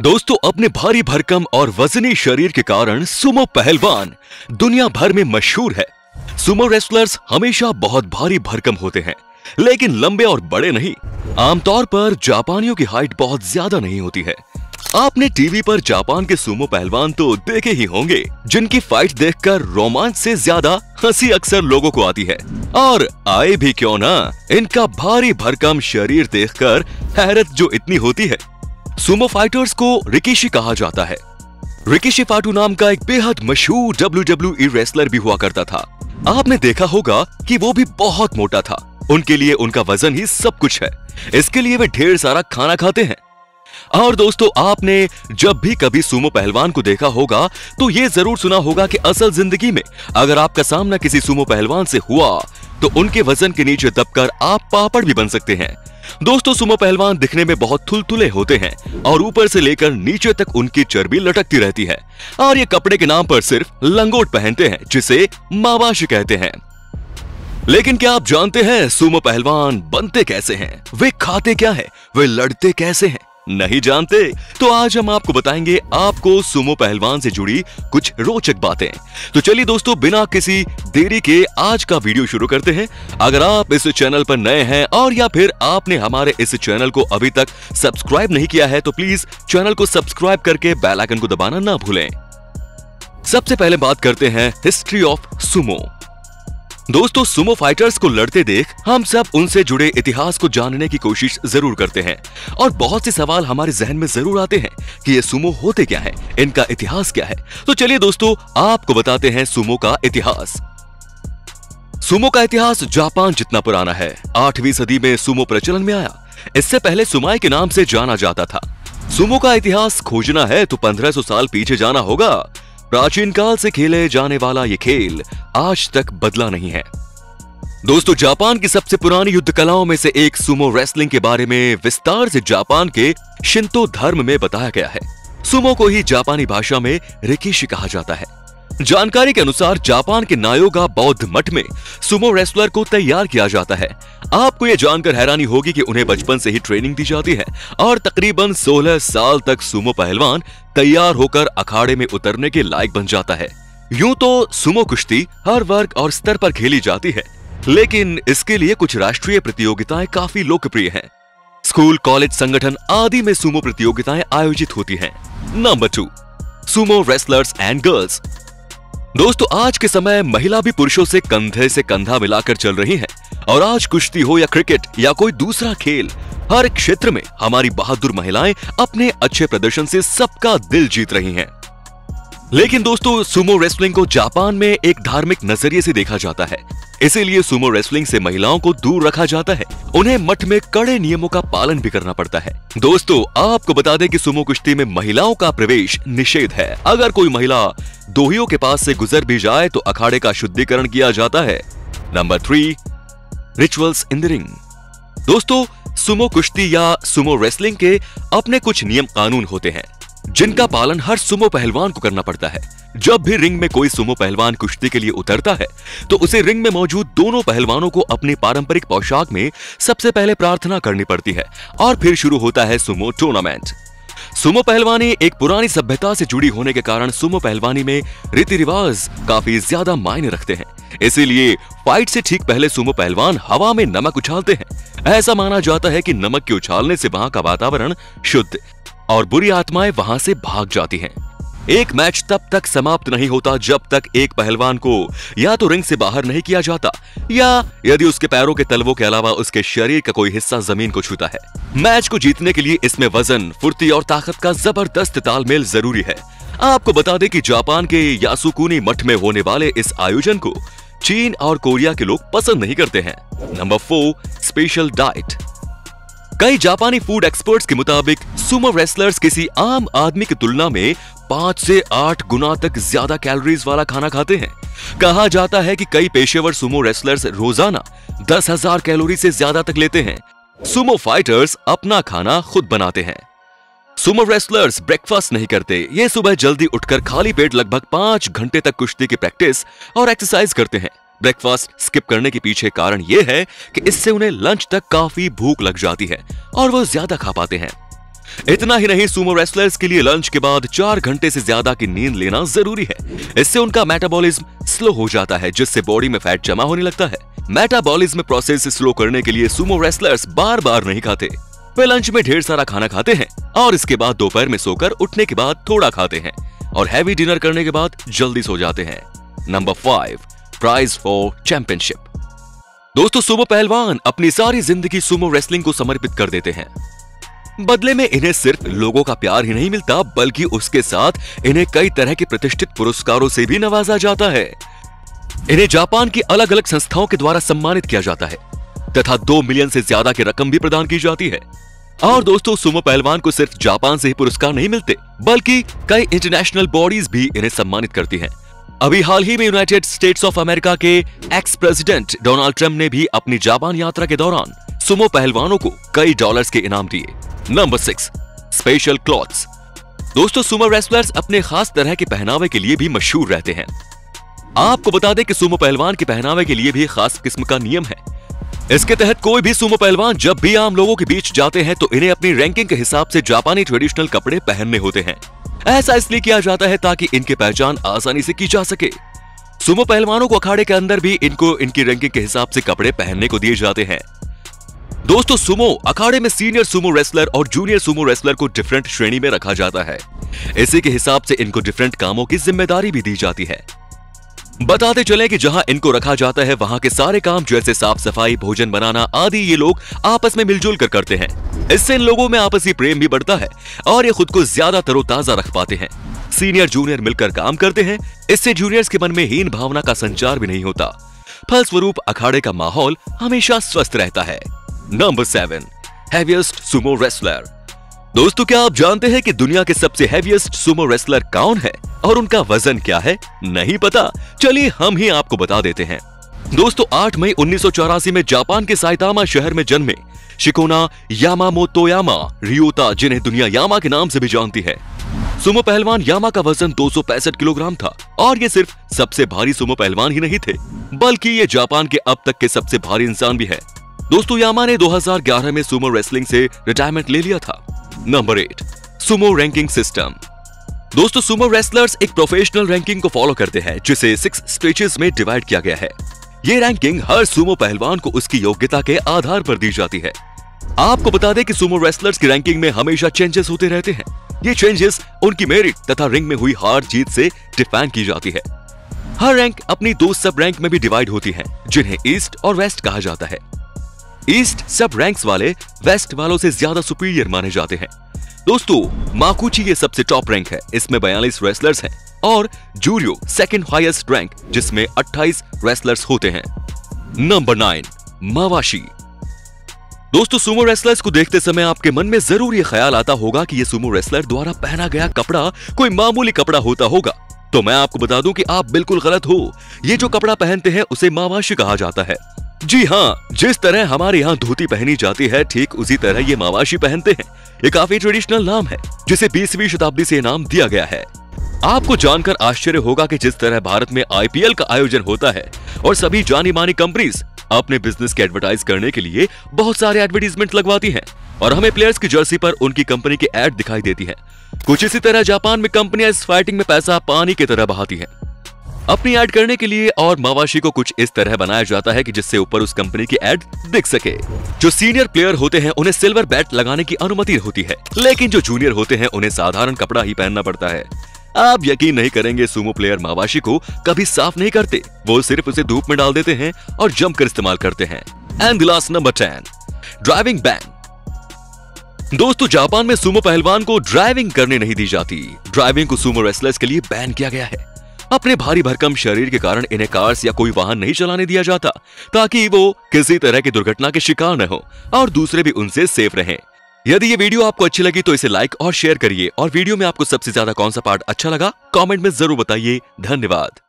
दोस्तों, अपने भारी भरकम और वजनी शरीर के कारण सुमो पहलवान दुनिया भर में मशहूर है। सुमो रेसलर्स हमेशा बहुत भारी भरकम होते हैं, लेकिन लंबे और बड़े नहीं। आमतौर पर जापानियों की हाइट बहुत ज्यादा नहीं होती है। आपने टीवी पर जापान के सुमो पहलवान तो देखे ही होंगे, जिनकी फाइट देखकर रोमांच से ज्यादा हंसी अक्सर लोगों को आती है। और आए भी क्यों ना, इनका भारी भरकम शरीर देखकर हैरत जो इतनी होती है। सुमो फाइटर्स को रिकिशी कहा जाता है। रिकिशी फाटू नाम का एक बेहद मशहूर WWE रेसलर भी हुआ करता था। आपने देखा होगा कि वो भी बहुत मोटा था। उनके लिए उनका वजन ही सब कुछ है। इसके लिए वे ढेर सारा खाना खाते हैं। और दोस्तों, आपने जब भी कभी सुमो पहलवान को देखा होगा तो ये जरूर सुना होगा कि असल जिंदगी में अगर आपका सामना किसी सुमो पहलवान से हुआ तो उनके वजन के नीचे दबकर आप पापड़ भी बन सकते हैं। दोस्तों, सुमो पहलवान दिखने में बहुत थुलथुले होते हैं और ऊपर से लेकर नीचे तक उनकी चर्बी लटकती रहती है। और ये कपड़े के नाम पर सिर्फ लंगोट पहनते हैं, जिसे मावाशी कहते हैं। लेकिन क्या आप जानते हैं सुमो पहलवान बनते कैसे हैं? वे खाते क्या है? वे लड़ते कैसे हैं? नहीं जानते? तो आज हम आपको बताएंगे आपको सुमो पहलवान से जुड़ी कुछ रोचक बातें। तो चलिए दोस्तों, बिना किसी देरी के आज का वीडियो शुरू करते हैं। अगर आप इस चैनल पर नए हैं और या फिर आपने हमारे इस चैनल को अभी तक सब्सक्राइब नहीं किया है तो प्लीज चैनल को सब्सक्राइब करके बेल आइकन को दबाना ना भूलें। सबसे पहले बात करते हैं हिस्ट्री ऑफ सुमो। दोस्तों, सुमो फाइटर्स को लड़ते देख हम सब उनसे जुड़े इतिहास को जानने की कोशिश जरूर करते हैं और बहुत से सवाल हमारे जहन में जरूर आते हैं कि ये सुमो होते क्या है, इनका इतिहास क्या है। तो चलिए दोस्तों, आपको बताते हैं सुमो का इतिहास। सुमो का इतिहास जापान जितना पुराना है। 8वीं सदी में सुमो प्रचलन में आया। इससे पहले सुमाई के नाम से जाना जाता था। सुमो का इतिहास खोजना है तो 1500 साल पीछे जाना होगा। प्राचीन काल से खेले जाने वाला ये खेल आज तक बदला नहीं है। दोस्तों, जापान की सबसे पुरानी युद्ध कलाओं में से एक सुमो रेसलिंग के बारे में विस्तार से जापान के शिंतो धर्म में बताया गया है। सुमो को ही जापानी भाषा में रिकिशी कहा जाता है। जानकारी के अनुसार जापान के नायोगा बौद्ध मठ में सुमो रेसलर को तैयार किया जाता है। आपको यह जानकर हैरानी होगी कि उन्हें बचपन से ही ट्रेनिंग दी जाती है और तकरीबन 16 साल तक सुमो पहलवान तैयार होकर अखाड़े में उतरने के लायक बन जाता है। यूं तो सुमो कुश्ती हर वर्ग और स्तर पर खेली जाती है, लेकिन इसके लिए कुछ राष्ट्रीय प्रतियोगिताएं काफी लोकप्रिय हैं। स्कूल, कॉलेज, संगठन आदि में सुमो प्रतियोगिताएं आयोजित होती हैं। Number 2, Sumo wrestlers and girls. दोस्तों, आज के समय महिला भी पुरुषों से कंधे से कंधा मिलाकर चल रही हैं और आज कुश्ती हो या क्रिकेट या कोई दूसरा खेल, हर क्षेत्र में हमारी बहादुर महिलाएं अपने अच्छे प्रदर्शन से सबका दिल जीत रही हैं। लेकिन दोस्तों, सुमो रेसलिंग को जापान में एक धार्मिक नजरिए से देखा जाता है। इसीलिए सुमो रेसलिंग से महिलाओं को दूर रखा जाता है। उन्हें मठ में कड़े नियमों का पालन भी करना पड़ता है। दोस्तों, आपको बता दें कि सुमो कुश्ती में महिलाओं का प्रवेश निषेध है। अगर कोई महिला दोहियों के पास से गुजर भी जाए तो अखाड़े का शुद्धिकरण किया जाता है। Number 3, rituals in the ring. दोस्तों, सुमो कुश्ती या सुमो रेसलिंग के अपने कुछ नियम कानून होते हैं, जिनका पालन हर सुमो पहलवान को करना पड़ता है। जब भी रिंग में कोई सुमो पहलवान कुश्ती के लिए उतरता है तो उसे रिंग में मौजूद दोनों पहलवानों को अपनी पारंपरिक पोशाक में सबसे पहले प्रार्थना करनी पड़ती है और फिर शुरू होता है सुमो टूर्नामेंट। सुमो पहलवानी एक पुरानी सभ्यता से जुड़ी होने के कारण सुमो पहलवानी में रीति रिवाज काफी ज्यादा मायने रखते हैं। इसीलिए फाइट से ठीक पहले सुमो पहलवान हवा में नमक उछालते हैं। ऐसा माना जाता है कि नमक के उछालने से वहां का वातावरण शुद्ध और बुरी आत्माएं वहां से भाग जाती हैं। एक मैच तब तक समाप्त नहीं होता जब तक एक पहलवान को या तो रिंग से बाहर नहीं किया जाता या यदि उसके पैरों के तलवों के अलावा उसके शरीर का कोई हिस्सा जमीन को छूता है। मैच को जीतने के लिए इसमें वजन, फुर्ती और ताकत का जबरदस्त तालमेल जरूरी है। आपको बता दें कि जापान के यासुकुनी मठ में होने वाले इस आयोजन को चीन और कोरिया के लोग पसंद नहीं करते हैं। Number 4, special diet. कई जापानी फूड एक्सपर्ट्स के मुताबिक सुमो रेसलर्स किसी आम आदमी की तुलना में 5 से 8 गुना तक ज्यादा कैलोरीज वाला खाना खाते हैं। कहा जाता है कि कई पेशेवर सुमो रेसलर्स रोजाना 10,000 कैलोरी से ज्यादा तक लेते हैं। सुमो फाइटर्स अपना खाना खुद बनाते हैं। सुमो रेसलर्स ब्रेकफास्ट नहीं करते। ये सुबह जल्दी उठकर खाली पेट लगभग 5 घंटे तक कुश्ती की प्रैक्टिस और एक्सरसाइज करते हैं। ब्रेकफास्ट स्किप करने के पीछे कारण यह है कि इससे उन्हें लंच तक काफी भूख लग जाती है और वो ज्यादा खा पाते हैं। इतना ही नहीं, सुमो रेसलर्स के लिए लंच के बाद 4 घंटे से ज्यादा की नींद लेना जरूरी है। इससे उनका मेटाबॉलिज्म स्लो हो जाता है, जिससे बॉडी में फैट जमा होने लगता है। मेटाबॉलिज्म प्रोसेस स्लो करने के लिए सुमो रेसलर्स बार बार नहीं खाते। वे लंच में ढेर सारा खाना खाते हैं और इसके बाद दोपहर में सोकर उठने के बाद थोड़ा खाते हैं और हैवी डिनर करने के बाद जल्दी सो जाते हैं। Number 5, prize for championship. दोस्तों, सुमो पहलवान अपनी सारी जिंदगी सुमो रेसलिंग को समर्पित कर देते हैं। बदले में इन्हें सिर्फ लोगों का प्यार ही नहीं मिलता, बल्कि उसके साथ इन्हें कई तरह के प्रतिष्ठित पुरस्कारों से भी नवाजा जाता है। इन्हें जापान की अलग अलग संस्थाओं के द्वारा सम्मानित किया जाता है तथा 2 मिलियन से ज्यादा की रकम भी प्रदान की जाती है। और दोस्तों, सुमो पहलवान को सिर्फ जापान से ही पुरस्कार नहीं मिलते, बल्कि कई इंटरनेशनल बॉडीज भी इन्हें सम्मानित करती हैं। अभी हाल ही में यूनाइटेड स्टेट्स ऑफ अमेरिका के एक्स प्रेसिडेंट डोनाल्ड ट्रंप ने भी अपनी जापान यात्रा के दौरान सुमो पहलवानों को कई डॉलर्स के इनाम दिए। Number 6, special clothes. दोस्तों, सुमो रेसलर्स अपने खास तरह के पहनावे के लिए भी मशहूर रहते हैं। आपको बता दें कि सुमो पहलवान के पहनावे के लिए भी खास किस्म का नियम है। इसके तहत कोई भी सुमो पहलवान जब भी आम लोगों के बीच जाते हैं तो इन्हें अपनी रैंकिंग के हिसाब से जापानी ट्रेडिशनल कपड़े पहनने होते हैं। ऐसा इसलिए किया जाता है ताकि इनकी पहचान आसानी से की जा सके। सुमो पहलवानों को अखाड़े के अंदर भी इनको इनकी रैंकिंग के हिसाब से कपड़े पहनने को दिए जाते हैं। दोस्तों, सुमो अखाड़े में सीनियर सुमो रेसलर और जूनियर सुमो रेसलर को डिफरेंट श्रेणी में रखा जाता है। इसी के हिसाब से इनको डिफरेंट कामों की जिम्मेदारी भी दी जाती है। बताते चलें कि जहां इनको रखा जाता है वहां के सारे काम जैसे साफ सफाई, भोजन बनाना आदि ये लोग आपस में मिलजुल कर करते हैं। इससे इन लोगों में आपसी प्रेम भी बढ़ता है और ये खुद को ज्यादा तरोताजा रख पाते हैं। सीनियर जूनियर मिलकर काम करते हैं, इससे जूनियर्स के मन में हीन भावना का संचार भी नहीं होता। फलस्वरूप अखाड़े का माहौल हमेशा स्वस्थ रहता है। Number 7, heaviest Sumo wrestler. दोस्तों, क्या आप जानते हैं कि दुनिया के सबसे हैवीएस्ट सुमो रेसलर कौन है और उनका वजन क्या है? नहीं पता? चलिए हम ही आपको बता देते हैं। दोस्तों, 8 मई 1984 में जापान के साइतामा शहर में जन्मे शिकोना यामामोतोयामा रियोता, जिन्हें दुनिया यामा के नाम से भी जानती है। सुमो पहलवान यामा का वजन 265 किलोग्राम था और ये सिर्फ सबसे भारी सुमो पहलवान ही नहीं थे, बल्कि ये जापान के अब तक के सबसे भारी इंसान भी है। दोस्तों, यामा ने 2011 में सुमो रेसलिंग से रिटायरमेंट ले लिया था। Number 8, Sumo ranking system. दोस्तों, सुमो रेसलर्स एक प्रोफेशनल रैंकिंग को फॉलो करते हैं, जिसे 6 स्टेजेस में डिवाइड किया गया है। ये रैंकिंग हर सुमो पहलवान को उसकी योग्यता के आधार पर दी जाती है। आपको बता दें कि सुमो रेसलर्स की रैंकिंग में हमेशा चेंजेस होते रहते हैं। ये चेंजेस उनकी मेरिट तथा रिंग में हुई हार जीत से डिफाइन की जाती है। हर रैंक अपनी 2 सब रैंक में भी डिवाइड होती है, जिन्हें ईस्ट और वेस्ट कहा जाता है। ईस्ट सब रैंक्स वाले वेस्ट वालों से ज्यादा सुपीरियर माने जाते हैं। दोस्तों, माकुची ये सबसे टॉप रैंक है, इसमें 42 रेसलर्स हैं और जूरियो सेकंड हाईएस्ट रैंक, जिसमें 28 रेसलर्स होते हैं। नंबर 9, मावाशी। दोस्तों, सुमो रेसलर्स को देखते समय आपके मन में जरूर ये ख्याल आता होगा कि ये सुमो रेसलर द्वारा पहना गया कपड़ा कोई मामूली कपड़ा होता होगा। तो मैं आपको बता दूं कि आप बिल्कुल गलत हो। ये जो कपड़ा पहनते हैं उसे मावाशी कहा जाता है। जी हाँ, जिस तरह हमारे यहाँ धोती पहनी जाती है, ठीक उसी तरह ये मावाशी पहनते हैं। ये काफी ट्रेडिशनल नाम है, जिसे 20वीं शताब्दी से नाम दिया गया है। आपको जानकर आश्चर्य होगा कि जिस तरह भारत में आईपीएल का आयोजन होता है और सभी जानी मानी कंपनीज अपने बिजनेस के एडवर्टाइज करने के लिए बहुत सारे एडवर्टीजमेंट लगवाती हैं और हमें प्लेयर्स की जर्सी पर उनकी कंपनी की एड दिखाई देती है, कुछ इसी तरह जापान में कंपनियां इस फाइटिंग में पैसा पानी की तरह बहाती हैं अपनी ऐड करने के लिए। और मावाशी को कुछ इस तरह बनाया जाता है कि जिससे ऊपर उस कंपनी की ऐड दिख सके। जो सीनियर प्लेयर होते हैं उन्हें सिल्वर बैट लगाने की अनुमति होती है, लेकिन जो जूनियर होते हैं उन्हें साधारण कपड़ा ही पहनना पड़ता है। आप यकीन नहीं करेंगे, सुमो प्लेयर मावाशी को कभी साफ नहीं करते, वो सिर्फ उसे धूप में डाल देते हैं और जमकर इस्तेमाल करते हैं। And last number 10, driving ban. दोस्तों, जापान में सुमो पहलवान को ड्राइविंग करने नहीं दी जाती। ड्राइविंग को सुमो रेसलर्स के लिए बैन किया गया है। अपने भारी भरकम शरीर के कारण इन्हें कार्स या कोई वाहन नहीं चलाने दिया जाता, ताकि वो किसी तरह की दुर्घटना के शिकार न हो और दूसरे भी उनसे सेफ रहें। यदि ये वीडियो आपको अच्छी लगी तो इसे लाइक और शेयर करिए और वीडियो में आपको सबसे ज्यादा कौन सा पार्ट अच्छा लगा कमेंट में जरूर बताइए। धन्यवाद।